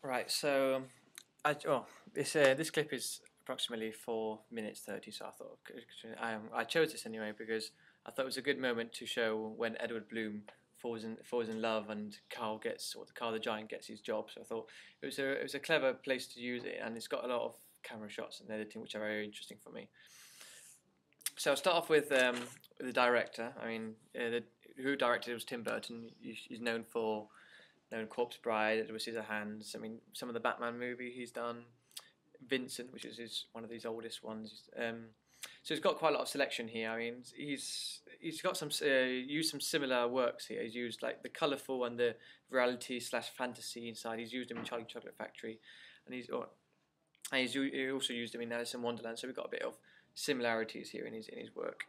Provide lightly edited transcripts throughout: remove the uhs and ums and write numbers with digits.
Right, so this clip is approximately 4 minutes 30. So I thought I chose this anyway because I thought it was a good moment to show when Edward Bloom falls in love and Carl the Giant gets his job. So I thought it was a clever place to use it, and it's got a lot of camera shots and editing which are very interesting for me. So I'll start off with the director. I mean, who directed it was Tim Burton. He's known Corpse Bride, Edward Scissorhands. I mean, some of the Batman movie he's done. Vincent, which is one of his oldest ones. So he's got quite a lot of selection here. I mean, he's got used some similar works here. He's used like the colourful and the reality slash fantasy inside. He's used them in Charlie Chocolate Factory, and he also used them in Alice in Wonderland. So we've got a bit of similarities here in his work.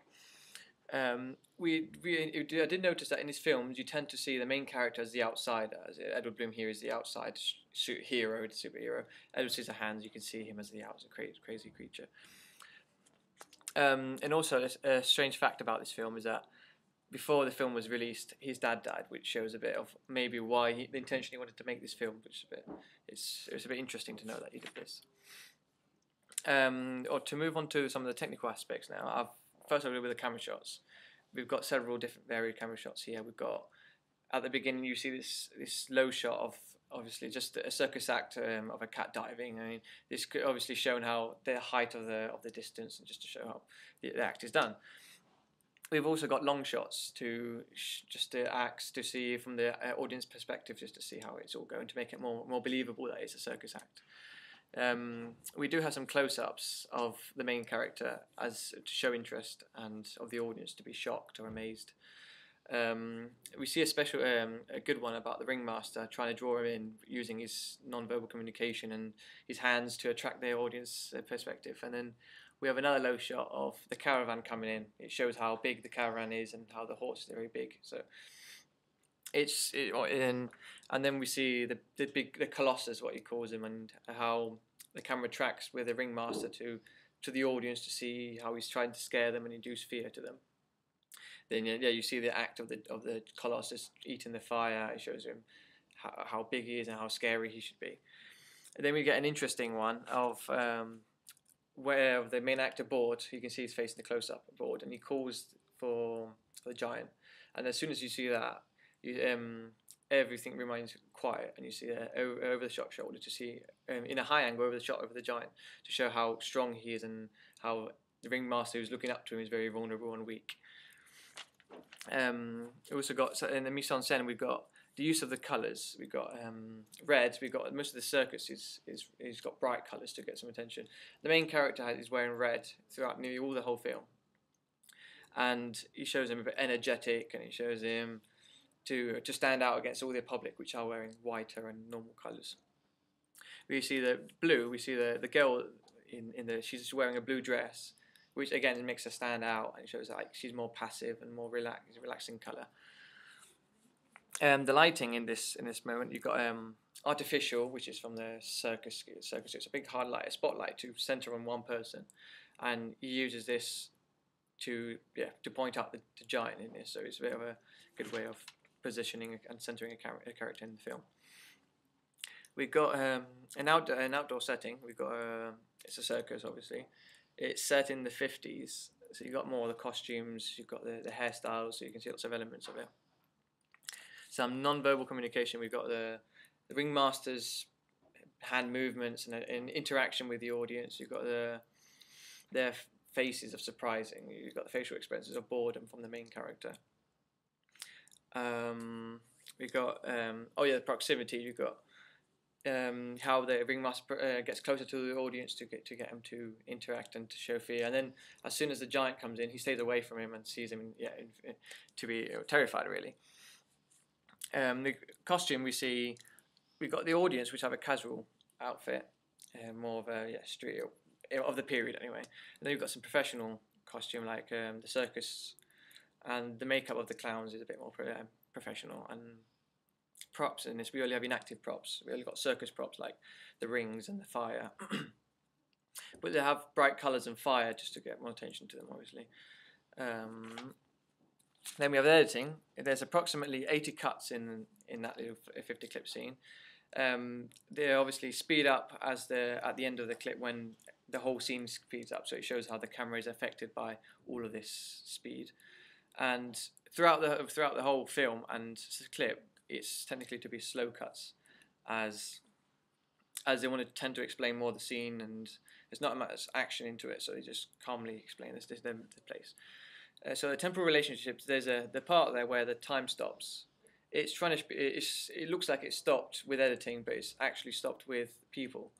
I did notice that in his films you tend to see the main character as the outsider. As Edward Bloom here is the outside hero, the superhero. Edward Scissorhands, you can see him as the outside crazy creature. And also a strange fact about this film is that before the film was released, his dad died, which shows a bit of maybe why he intentionally wanted to make this film. Which it's a bit interesting to know that he did this. Or to move on to some of the technical aspects now. First of all, with the camera shots, we've got several different varied camera shots here. We've got at the beginning you see this low shot of obviously just a circus act of a cat diving. I mean, this could obviously shown how the height of the distance and just to show how the act is done. We've also got long shots just the acts to see from the audience perspective, just to see how it's all going to make it more believable that it's a circus act. We do have some close-ups of the main character as to show interest and of the audience to be shocked or amazed. We see a good one about the ringmaster trying to draw him in using his non-verbal communication and his hands to attract the audience perspective. And then we have another low shot of the caravan coming in. It shows how big the caravan is and how the horse is very big. So and then we see the colossus, what he calls him, and how the camera tracks with the ringmaster to the audience to see how he's trying to scare them and induce fear to them. Then you see the act of the colossus eating the fire. It shows him how big he is and how scary he should be. And then we get an interesting one of where the main actor bored. You can see his face in the close-up bored, and he calls for the giant. And as soon as you see that, everything remains quiet, and you see over the shot shoulder to see in a high angle over the shot over the giant to show how strong he is and how the ringmaster who's looking up to him is very vulnerable and weak. We also got in the mise en scène we've got the use of the colours. We've got reds. We've got most of the circus is got bright colours to get some attention. The main character is wearing red throughout nearly all the whole film, and he shows him a bit energetic, and he shows him to stand out against all the public, which are wearing whiter and normal colours. We see the blue. We see the girl she's wearing a blue dress, which again makes her stand out and shows like she's more passive and more relaxing colour. The lighting in this moment, you've got artificial, which is from the circus. It's a big hard light, a spotlight to centre on one person, and he uses this to point out the giant in this. So it's a bit of a good way of positioning and centering a character in the film. We've got an outdoor setting. We've got it's a circus, obviously. It's set in the 50s, so you've got more of the costumes. You've got the hairstyles, so you can see lots of elements of it. Some non-verbal communication. We've got the ringmaster's hand movements and interaction with the audience. You've got their faces of surprising. You've got the facial expressions of boredom from the main character. We've got the proximity. You've got how the ringmaster gets closer to the audience to get him to interact and to show fear. And then as soon as the giant comes in, he stays away from him and sees him to be terrified, really. The costume we've got the audience, which have a casual outfit, more of a street of the period anyway. And then we've got some professional costume like the circus, and the makeup of the clowns is a bit more professional. And props in this, we only have inactive props. We only got circus props like the rings and the fire. But they have bright colours and fire just to get more attention to them, obviously. Then we have editing. There's approximately 80 cuts in that little 50 clip scene. They obviously speed up as at the end of the clip when the whole scene speeds up, so it shows how the camera is affected by all of this speed. And throughout the whole film and clip, it's technically to be slow cuts, as they want to tend to explain more of the scene, and there's not much action into it, so they just calmly explain the place. So the temporal relationships, there's the part there where the time stops. It's trying to. It looks like it's stopped with editing, but it's actually stopped with people,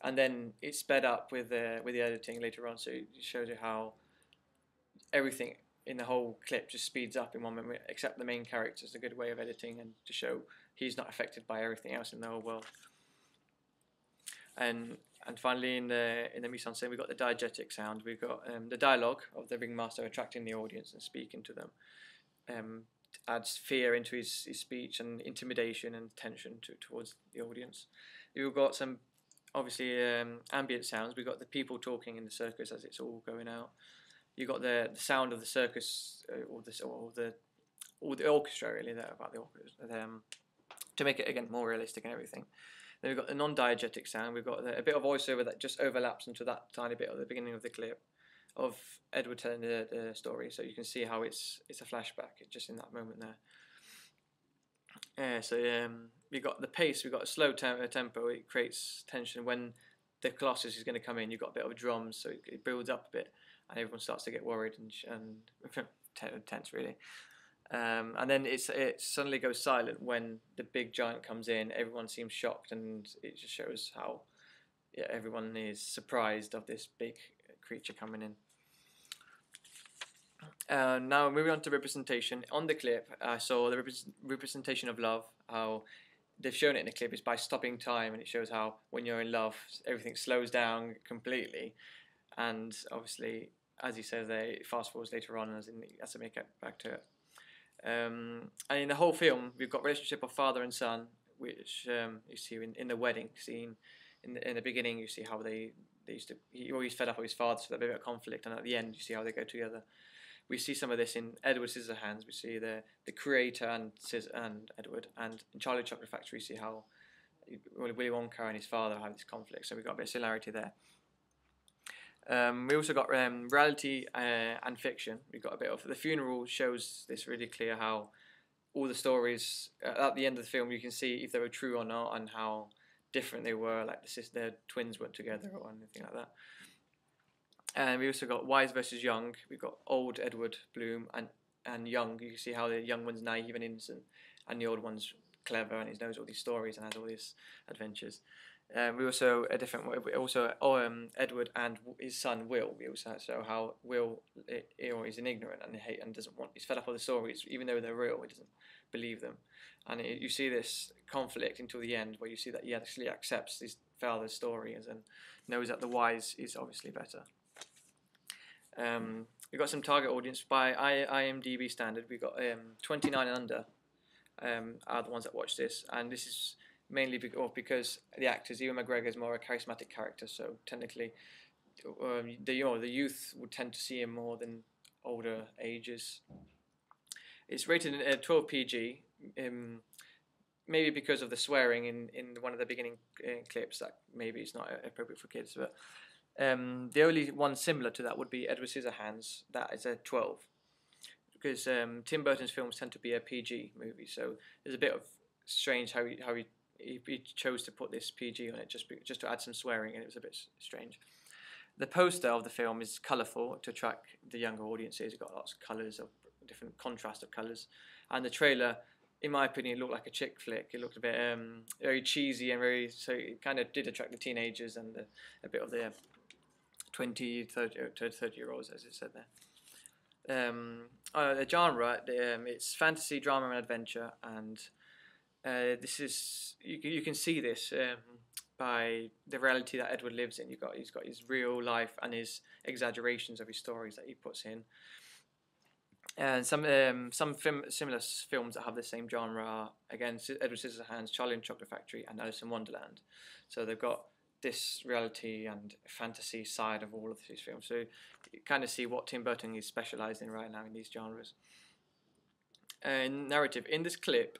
and then it's sped up with the editing later on. So it shows you how everything in the whole clip just speeds up in one moment, except the main character. Is a good way of editing and to show he's not affected by everything else in the whole world. And finally, in the mise en scène, we've got the diegetic sound. We've got the dialogue of the ringmaster attracting the audience and speaking to them. Adds fear into his speech and intimidation and tension towards the audience. We've got some obviously ambient sounds. We've got the people talking in the circus as it's all going out. You've got the sound of the circus or the orchestra really there about the orchestra to make it again more realistic and everything. Then we've got the non-diegetic sound. We've got a bit of voiceover that just overlaps into that tiny bit at the beginning of the clip of Edward telling the story, so you can see how it's a flashback just in that moment there. We've got the pace. We've got a slow tempo. It creates tension when the Colossus is going to come in. You've got a bit of drums, so it builds up a bit, and everyone starts to get worried and tense really. And then it suddenly goes silent when the big giant comes in. Everyone seems shocked, and it just shows how everyone is surprised of this big creature coming in. Now moving on to representation. On the clip, I saw the representation of love. How they've shown it in the clip is by stopping time, and it shows how when you're in love, everything slows down completely. And obviously, as he says there, it fast forwards later on as to make it back to it. And in the whole film, we've got relationship of father and son, which you see in the wedding scene. In the beginning, you see how he always fed up with his father, so there'll be a bit of conflict, and at the end, you see how they go together. We see some of this in Edward Scissorhands. We see the creator and Edward, and in Charlie Chocolate Factory, we see how Willy Wonka and his father have this conflict. So we've got a bit of similarity there. We also got reality and fiction. We've got a bit of the funeral shows this really clear how all the stories at the end of the film you can see if they were true or not and how different they were, like their twins weren't together or anything like that. And we also got wise versus young. We've got old Edward Bloom and young. You can see how the young one's naive and innocent, and the old one's clever and he knows all these stories and has all these adventures. We also Edward and his son Will. We also show how Will is an ignorant and doesn't want. He's fed up with the stories, even though they're real. He doesn't believe them, and you see this conflict until the end, where you see that he actually accepts his father's stories and knows that the wise is obviously better. We've got some target audience by IMDb standard. We've got 29 and under are the ones that watch this, and this is mainly because the actors, Ewan McGregor is more a charismatic character, so technically the youth would tend to see him more than older ages. It's rated at 12 PG, maybe because of the swearing in one of the beginning clips that maybe it's not appropriate for kids, but the only one similar to that would be Edward Scissorhands, that is a 12, because Tim Burton's films tend to be a PG movie, so there's a bit of strange how he chose to put this PG on it just to add some swearing, and it was a bit strange. The poster of the film is colourful to attract the younger audiences. It's got lots of colours, of different contrast of colours, and the trailer, in my opinion, it looked like a chick flick. It looked a bit very cheesy and so it kind of did attract the teenagers and a bit of the 20, 30-year-olds, as it said there. The genre, it's fantasy, drama, and adventure, and this is you can see this by the reality that Edward lives in. He's got his real life and his exaggerations of his stories that he puts in. And some similar films that have the same genre are, again, Edward Scissorhands, Charlie and the Chocolate Factory, and Alice in Wonderland. So they've got this reality and fantasy side of all of these films. So you kind of see what Tim Burton is specialised in right now in these genres. Narrative. In this clip,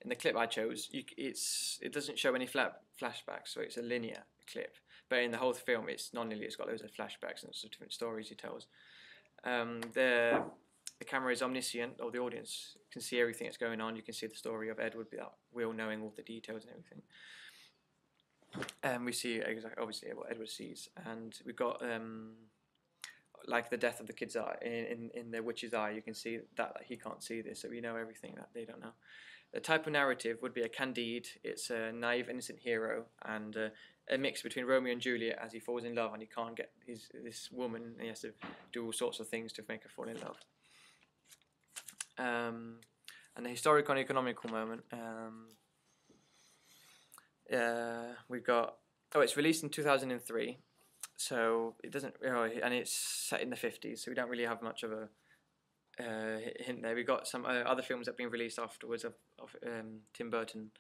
in the clip I chose, it doesn't show any flashbacks, so it's a linear clip. But in the whole film, it's non-linear. It's got loads of flashbacks and different stories he tells. The camera is omniscient, or the audience can see everything that's going on. You can see the story of Edward without Will knowing all the details and everything. And we see obviously what Edward sees, and we've got like the death of the kid's eye in the witch's eye. You can see that he can't see this, so we know everything that they don't know. The type of narrative would be a Candide. It's a naive, innocent hero, and a mix between Romeo and Juliet, as he falls in love and he can't get this woman, and he has to do all sorts of things to make her fall in love. And the historical and economical moment. We've got it's released in 2003, so it doesn't and it's set in the 50s, so we don't really have much of a hint there. We've got some other films that have been released afterwards of Tim Burton.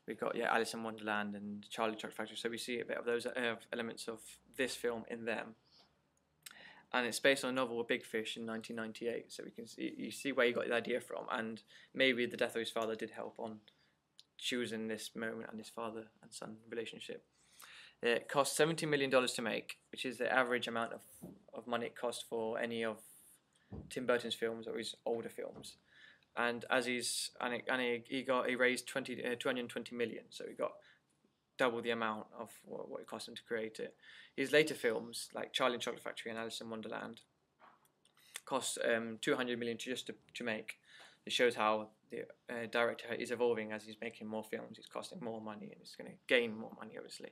We've got Alice in Wonderland and Charlie Chocolate Factory, so we see a bit of those elements of this film in them. And it's based on a novel, Big Fish, in 1998, so you see where he got the idea from, and maybe the death of his father did help on choosing this moment and his father and son relationship. It cost $70 million to make, which is the average amount of money it cost for any of Tim Burton's films or his older films. And as he raised 220 million, so he got double the amount of what it cost him to create it. His later films, like Charlie and Chocolate Factory and Alice in Wonderland, cost 200 million to make. It shows how the director is evolving as he's making more films. It's costing more money, and it's going to gain more money, obviously.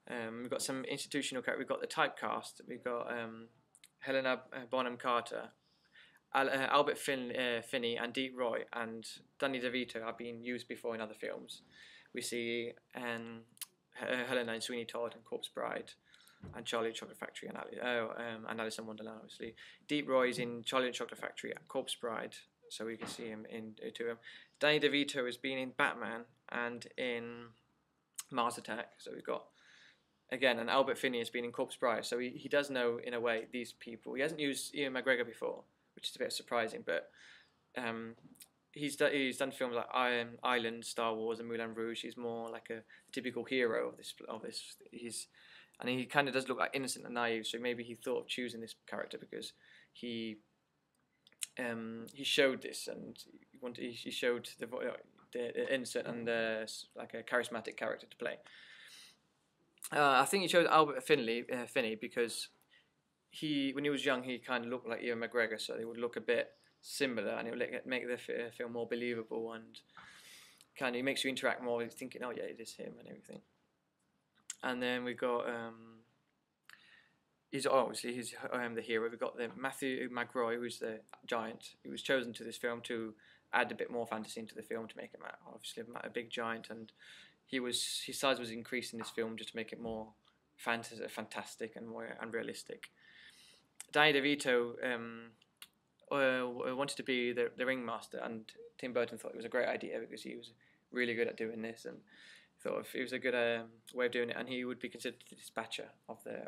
We've got some institutional characters. We've got the typecast. We've got Helena Bonham Carter, Albert Finney, and Deep Roy, and Danny DeVito have been used before in other films. We see Helena in Sweeney Todd and Corpse Bride, and Charlie and Chocolate Factory and Alice in Wonderland, obviously. Deep Roy's in Charlie and Chocolate Factory and Corpse Bride, so we can see him in two of them. Danny DeVito has been in Batman and in Mars Attack, so we've got, again, and Albert Finney has been in Corpse Bride, so he does know, in a way, these people. He hasn't used Ian McGregor before, which is a bit surprising, but he's done films like Island, Star Wars, and Moulin Rouge. He's more like a typical hero of this. And he kind of does look like innocent and naive. So maybe he thought of choosing this character because he showed this, and he showed the innocent and like a charismatic character to play. I think he chose Albert Finney because when he was young, he kind of looked like Ewan McGregor, so they would look a bit similar, and it would make the film more believable, and kind of makes you interact more with thinking, oh yeah, it is him and everything. And then we got he's the hero. We've got the Matthew McRoy, who's the giant. He was chosen to this film to add a bit more fantasy into the film to make him obviously a big giant, and his size was increased in this film just to make it more fantastic and more unrealistic. Danny DeVito wanted to be the ringmaster, and Tim Burton thought it was a great idea because he was really good at doing this, and thought if it was a good way of doing it, and he would be considered the dispatcher of the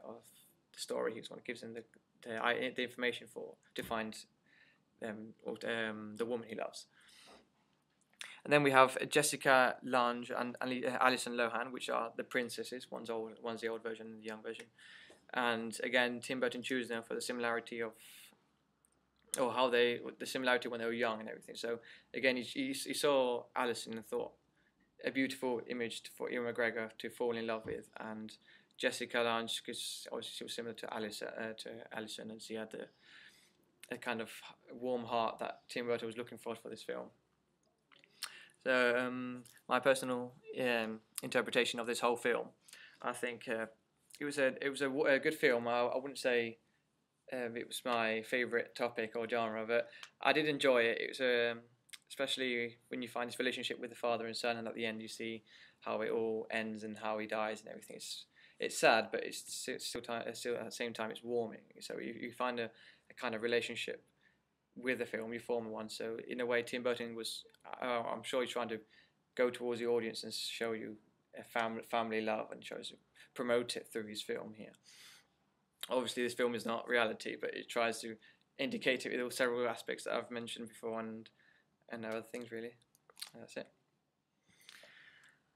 story. He's one that gives him the information to find the woman he loves. And then we have Jessica Lange and Alison Lohan, which are the princesses. One's the old version and the young version. And again, Tim Burton chose them for the similarity the similarity when they were young and everything. So again, he saw Alison and thought a beautiful image for Ewan McGregor to fall in love with, and Jessica Lange, because obviously she was similar to Alison, and she had a kind of warm heart that Tim Burton was looking for this film. So my personal interpretation of this whole film, I think it was a good film. I wouldn't say it was my favourite topic or genre, but I did enjoy it. It was especially when you find this relationship with the father and son, and at the end you see how it all ends and how he dies and everything. It's sad, but it's still at the same time it's warming. So you find a kind of relationship with the film, you form one. So in a way, Tim Burton was, I'm sure he's trying to go towards the audience and show you a family love, and promote it through his film here. Obviously, this film is not reality, but it tries to indicate it with all several aspects that I've mentioned before, and other things really. And that's it.